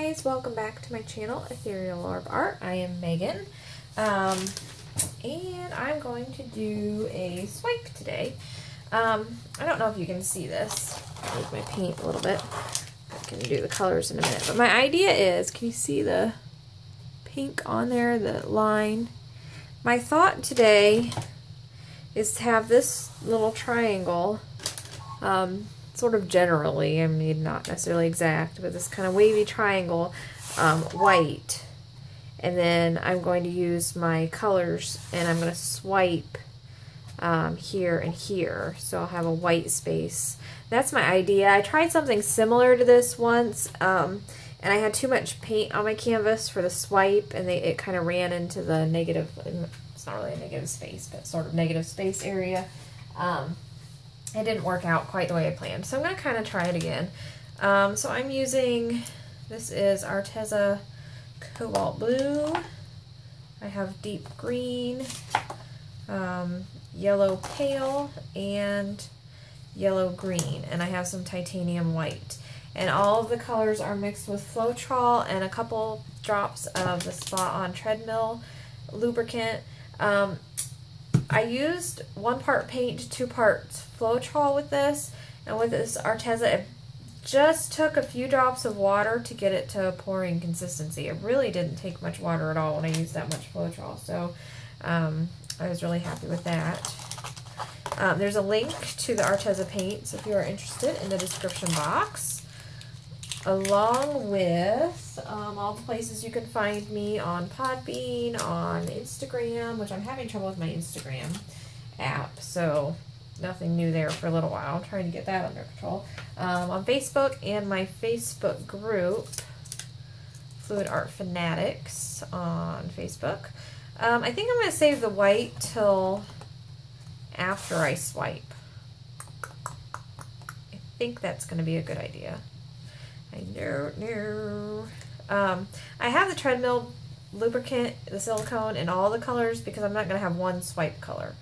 guys, welcome back to my channel, Ethereal Orb Art. I am Megan, and I'm going to do a swipe today. I don't know if you can see this. I'll move my paint a little bit. I can do the colors in a minute, but my idea is, can you see the pink on there, the line? My thought today is to have this little triangle, sort of generally, I mean not necessarily exact, but this kind of wavy triangle, white. And then I'm going to use my colors and I'm going to swipe here and here. So I'll have a white space. That's my idea. I tried something similar to this once, and I had too much paint on my canvas for the swipe, and it kind of ran into the negative, it's not really a negative space, but sort of negative space area. It didn't work out quite the way I planned, so I'm going to kind of try it again. So I'm using, this is Arteza Cobalt Blue. I have deep green, yellow pale, and yellow green, and I have some titanium white. And all of the colors are mixed with Floetrol and a couple drops of the Spot on Treadmill lubricant. I used 1 part paint, 2 parts Floetrol with this, and with this Arteza, it just took a few drops of water to get it to a pouring consistency. It really didn't take much water at all when I used that much Floetrol, so I was really happy with that. There's a link to the Arteza paints if you are interested in the description box, along with all the places you can find me on Podbean, on Instagram, which I'm having trouble with my Instagram app, so nothing new there for a little while. I'm trying to get that under control. On Facebook and my Facebook group, Fluid Art Fanatics on Facebook. I think I'm going to save the white till after I swipe. I think that's going to be a good idea. I know. I have the treadmill lubricant, the silicone, in all the colors because I'm not going to have one swipe color.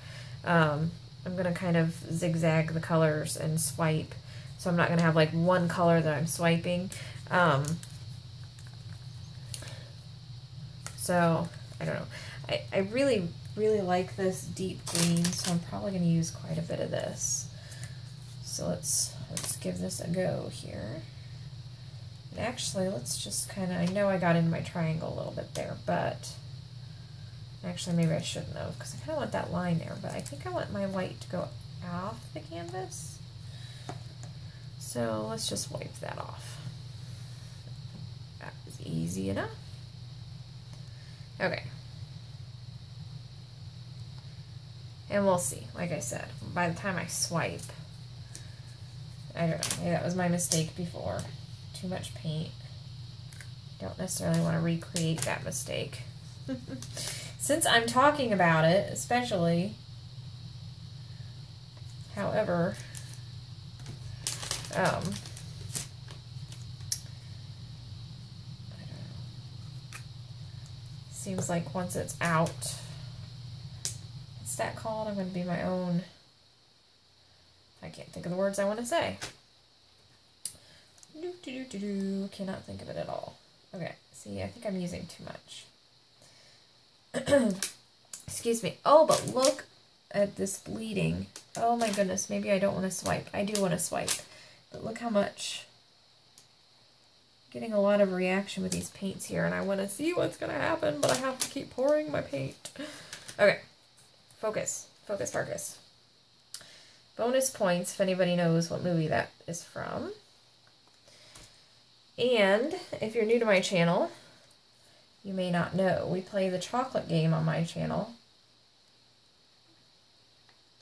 I'm going to kind of zigzag the colors and swipe, so I'm not going to have like one color that I'm swiping. So, I don't know. I really, really like this deep green, so I'm probably going to use quite a bit of this. So let's give this a go here. And actually, let's just kind of, I know I got into my triangle a little bit there, but actually maybe I shouldn't have, because I kind of want that line there, but I think I want my white to go off the canvas. So let's just wipe that off. That was easy enough. Okay. And we'll see, like I said, by the time I swipe, I don't know, maybe that was my mistake before. Too much paint. Don't necessarily want to recreate that mistake. Since I'm talking about it, especially, however, I don't know. Seems like once it's out, what's that called? I'm going to be my own, I can't think of the words I want to say. Cannot think of it at all. Okay, see, I think I'm using too much. Excuse me. Oh, but look at this bleeding. Oh my goodness, maybe I don't want to swipe. I do want to swipe. But look how much. Getting a lot of reaction with these paints here, and I want to see what's going to happen, but I have to keep pouring my paint. Okay, focus. Focus, focus. Bonus points if anybody knows what movie that is from. And if you're new to my channel, you may not know, we play the chocolate game on my channel.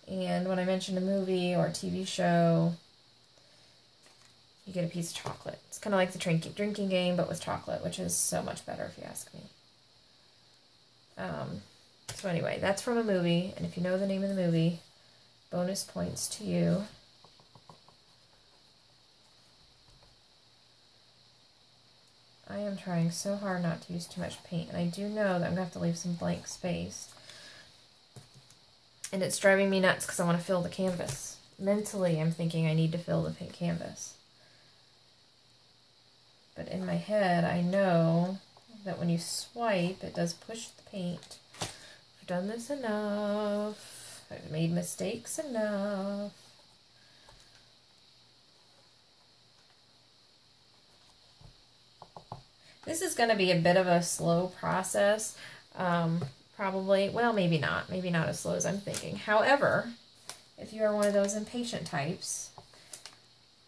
And when I mention a movie or a TV show, you get a piece of chocolate. It's kind of like the drinking game, but with chocolate, which is so much better if you ask me. So anyway, that's from a movie, and if you know the name of the movie, bonus points to you. I am trying so hard not to use too much paint, and I do know that I'm going to have to leave some blank space. And it's driving me nuts because I want to fill the canvas. Mentally, I'm thinking I need to fill the pink canvas. But in my head, I know that when you swipe, it does push the paint. I've done this enough. I've made mistakes enough. This is going to be a bit of a slow process. Probably, well, maybe not. Maybe not as slow as I'm thinking. However, if you are one of those impatient types,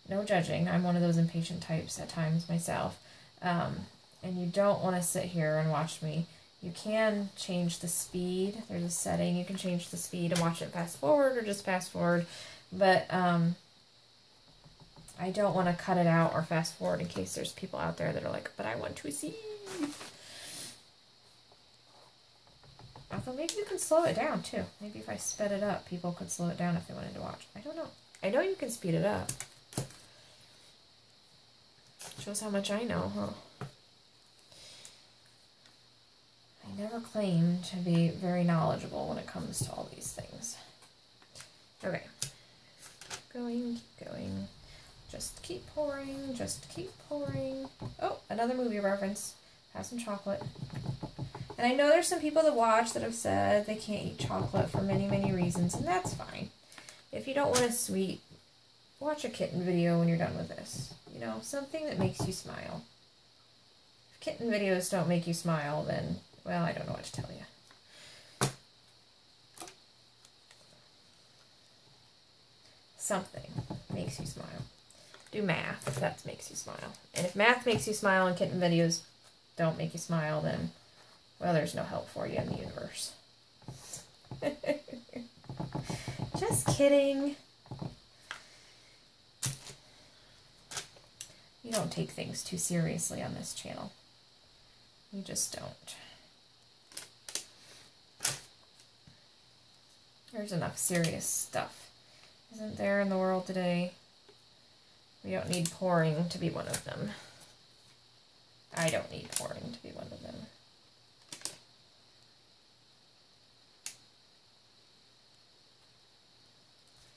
no judging, I'm one of those impatient types at times myself, and you don't want to sit here and watch me, you can change the speed. There's a setting. You can change the speed and watch it fast forward or just fast forward, but I don't want to cut it out or fast forward in case there's people out there that are like, but I want to see. Although maybe you can slow it down too. Maybe if I sped it up, people could slow it down if they wanted to watch. I don't know. I know you can speed it up. Shows how much I know, huh? I never claimed to be very knowledgeable when it comes to all these things. Okay. Keep going. Just keep pouring. Just keep pouring. Oh, another movie reference. Have some chocolate. And I know there's some people that watch that have said they can't eat chocolate for many, many reasons, and that's fine. If you don't want a sweet, watch a kitten video when you're done with this. You know, something that makes you smile. If kitten videos don't make you smile, then, well, I don't know what to tell you. Something makes you smile. Do math if that makes you smile. And if math makes you smile and kitten videos don't make you smile, then, well, there's no help for you in the universe. Just kidding. You don't take things too seriously on this channel. You just don't. There's enough serious stuff, isn't there, in the world today? We don't need pouring to be one of them. I don't need pouring to be one of them.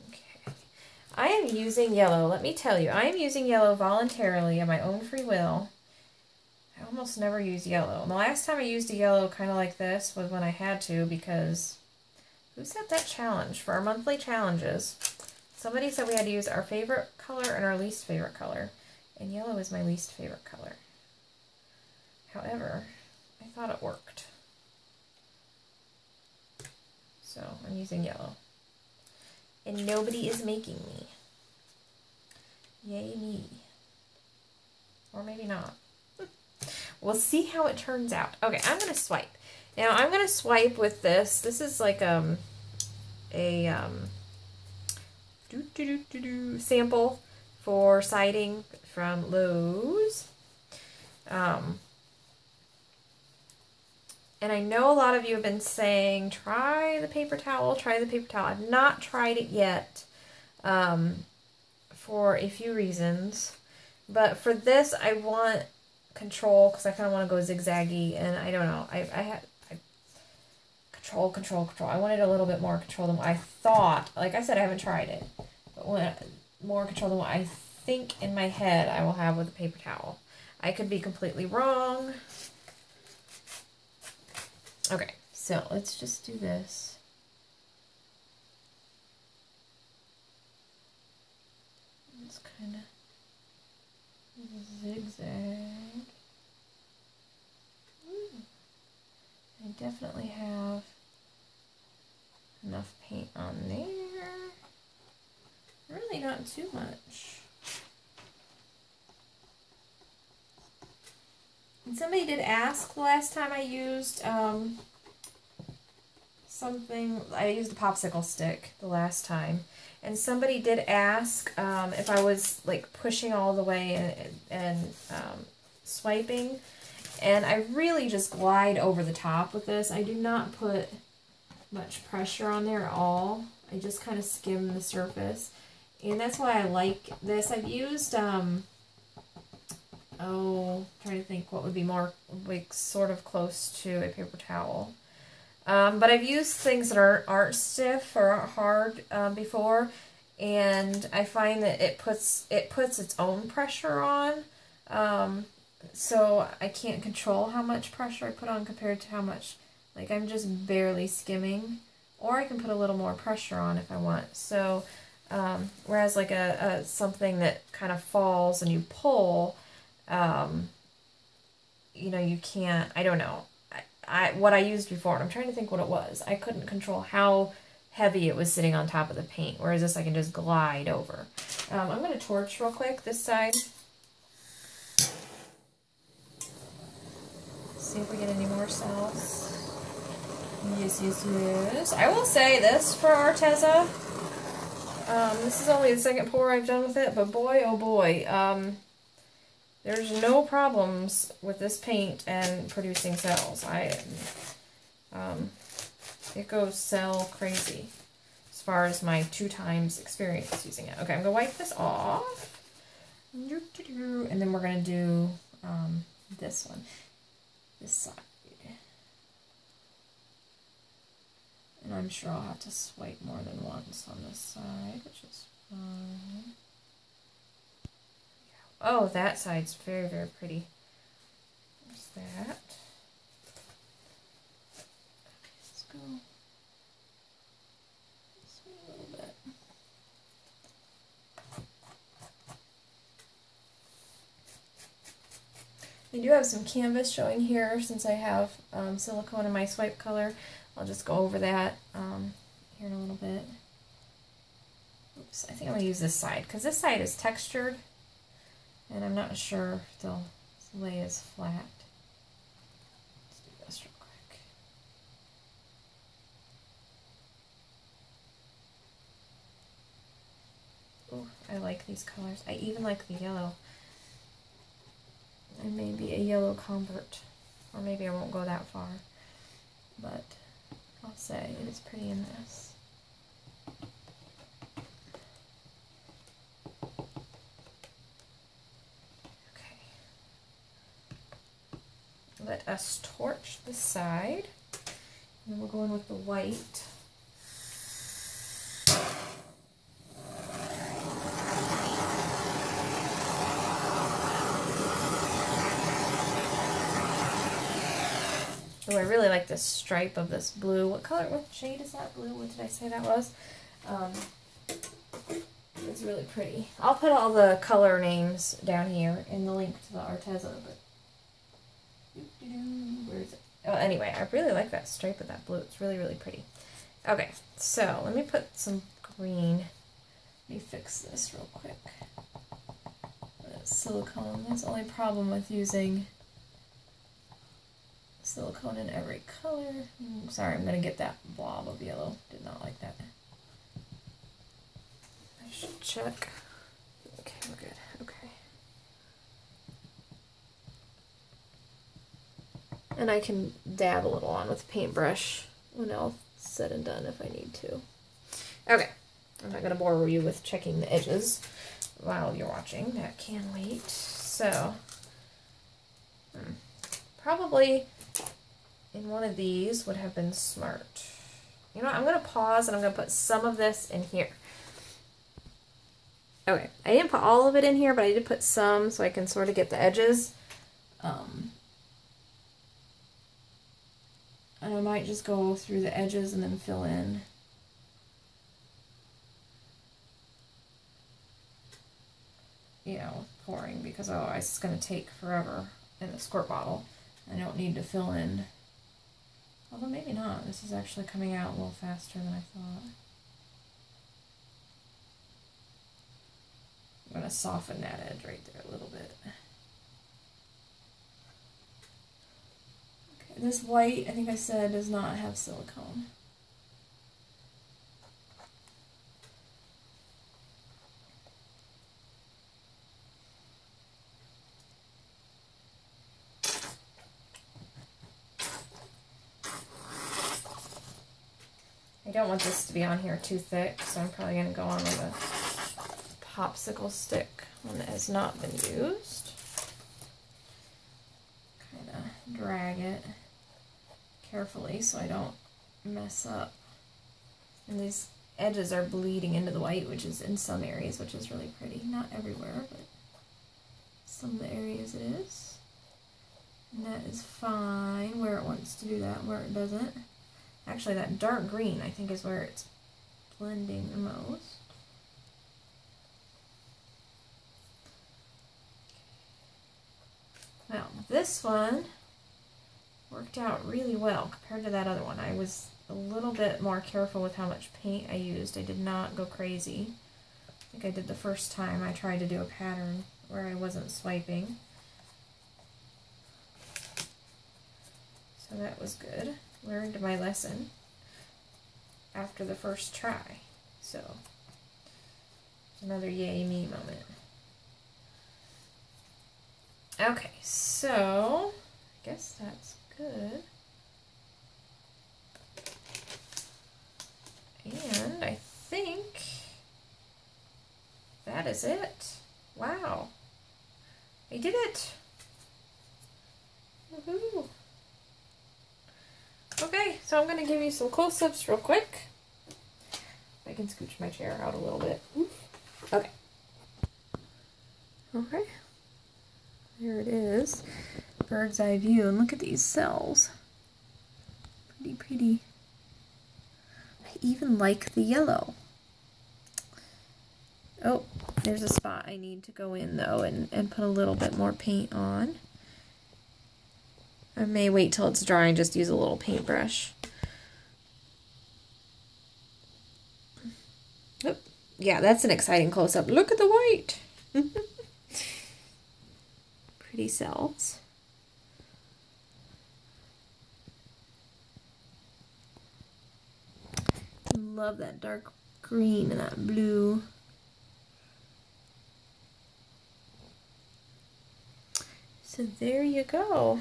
Okay. I am using yellow. Let me tell you, I am using yellow voluntarily of my own free will. I almost never use yellow. And the last time I used a yellow kind of like this was when I had to, because who set that challenge for our monthly challenges? Somebody said we had to use our favorite color and our least favorite color. And yellow is my least favorite color. However, I thought it worked. So I'm using yellow. And nobody is making me. Yay me. Or maybe not. We'll see how it turns out. Okay, I'm going to swipe. Now I'm going to swipe with this. This is like a sample for siding from Lowe's. And I know a lot of you have been saying, try the paper towel, try the paper towel. I've not tried it yet for a few reasons. But for this, I want control because I kind of want to go zigzaggy. And I don't know. I control. I wanted a little bit more control than what I thought. Like I said, I haven't tried it. But more control than what I think in my head I will have with a paper towel. I could be completely wrong. Okay, so let's just do this. It's kind of zigzag. I definitely have enough paint on there. Really not too much. And somebody did ask the last time I used something, I used a popsicle stick the last time, and somebody did ask if I was like pushing all the way and swiping, and I really just glide over the top with this. I do not put much pressure on there at all. I just kind of skim the surface, and that's why I like this. I've used trying to think what would be more like sort of close to a paper towel. But I've used things that aren't stiff or aren't hard before, and I find that it puts its own pressure on. so I can't control how much pressure I put on compared to how much, like I'm just barely skimming, or I can put a little more pressure on if I want. So, whereas like a something that kind of falls and you pull, you know, you can't, I don't know. What I used before, and I'm trying to think what it was. I couldn't control how heavy it was sitting on top of the paint, whereas this I can just glide over. I'm going to torch real quick this side. See if we get any more cells. Yes, yes, yes. I will say this for Arteza. This is only the second pour I've done with it, but boy, oh boy. There's no problems with this paint and producing cells. It goes cell crazy as far as my 2 times experience using it. Okay, I'm gonna wipe this off, and then we're gonna do this one, this side, and I'm sure I'll have to swipe more than once on this side, which is fine. Oh, that side's very, very pretty. There's that. Okay, let's go this way a little bit. I do have some canvas showing here since I have silicone in my swipe color. I'll just go over that here in a little bit. Oops, I think I'm going to use this side because this side is textured. And I'm not sure if they'll lay as flat. Let's do this real quick. Ooh, I like these colors. I even like the yellow. I may be a yellow convert. Or maybe I won't go that far. But I'll say it is pretty in this. Let us torch the side, and then we'll go in with the white. Oh, I really like this stripe of this blue. What color, what shade is that blue? What did I say that was? It's really pretty. I'll put all the color names down here in the link to the Arteza, but where is it? Oh, anyway, I really like that stripe of that blue. It's really, really pretty. Okay, so let me put some green. Let me fix this real quick. Silicone. That's the only problem with using silicone in every color. Sorry, I'm going to get that blob of yellow. Did not like that. I should check. Okay, we're good. Okay. And I can dab a little on with a paintbrush when all said and done if I need to. Okay, I'm not going to bore you with checking the edges while you're watching. That can wait. So, probably in one of these would have been smart. You know what, I'm going to pause and I'm going to put some of this in here. Okay, I didn't put all of it in here, but I did put some so I can sort of get the edges. And I might just go through the edges and then fill in. You know, pouring, because otherwise it's going to take forever in the squirt bottle. I don't need to fill in. Although maybe not. This is actually coming out a little faster than I thought. I'm going to soften that edge right there a little bit. Okay, this white, I think I said, does not have silicone. I don't want this to be on here too thick, so I'm probably going to go on with a popsicle stick, one that has not been used. Kind of drag it carefully so I don't mess up. And these edges are bleeding into the white, which is in some areas, which is really pretty. Not everywhere, but some of the areas it is. And that is fine where it wants to do that, where it doesn't. Actually, that dark green, I think, is where it's blending the most. Well, this one worked out really well compared to that other one. I was a little bit more careful with how much paint I used. I did not go crazy. I think I did the first time I tried to do a pattern where I wasn't swiping. So that was good. Learned my lesson after the first try. So, another yay me moment. Okay, so I guess that's good. And I think that is it. Wow. I did it. Woohoo. Okay, so I'm going to give you some close-ups real quick. I can scooch my chair out a little bit. Okay. Okay. There it is. Bird's eye view. And look at these cells. Pretty pretty. I even like the yellow. Oh, there's a spot I need to go in though and put a little bit more paint on. I may wait till it's dry and just use a little paintbrush. Oh, yeah, that's an exciting close-up. Look at the white! Pretty cells. Love that dark green and that blue. So there you go.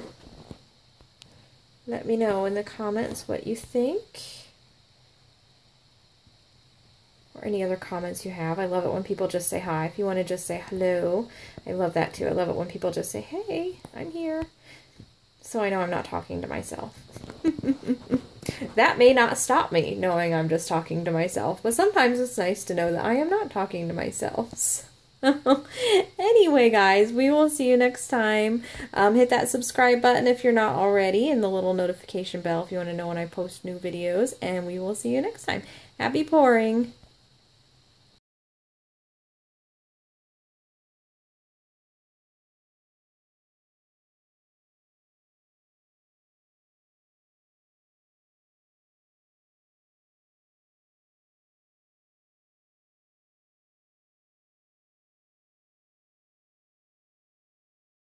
Let me know in the comments what you think. Or any other comments you have. I love it when people just say hi. If you want to just say hello, I love that too. I love it when people just say, hey, I'm here. So I know I'm not talking to myself. That may not stop me knowing I'm just talking to myself, but sometimes it's nice to know that I am not talking to myself. Anyway, guys, we will see you next time. Hit that subscribe button if you're not already, and the little notification bell if you want to know when I post new videos, and we will see you next time. Happy pouring!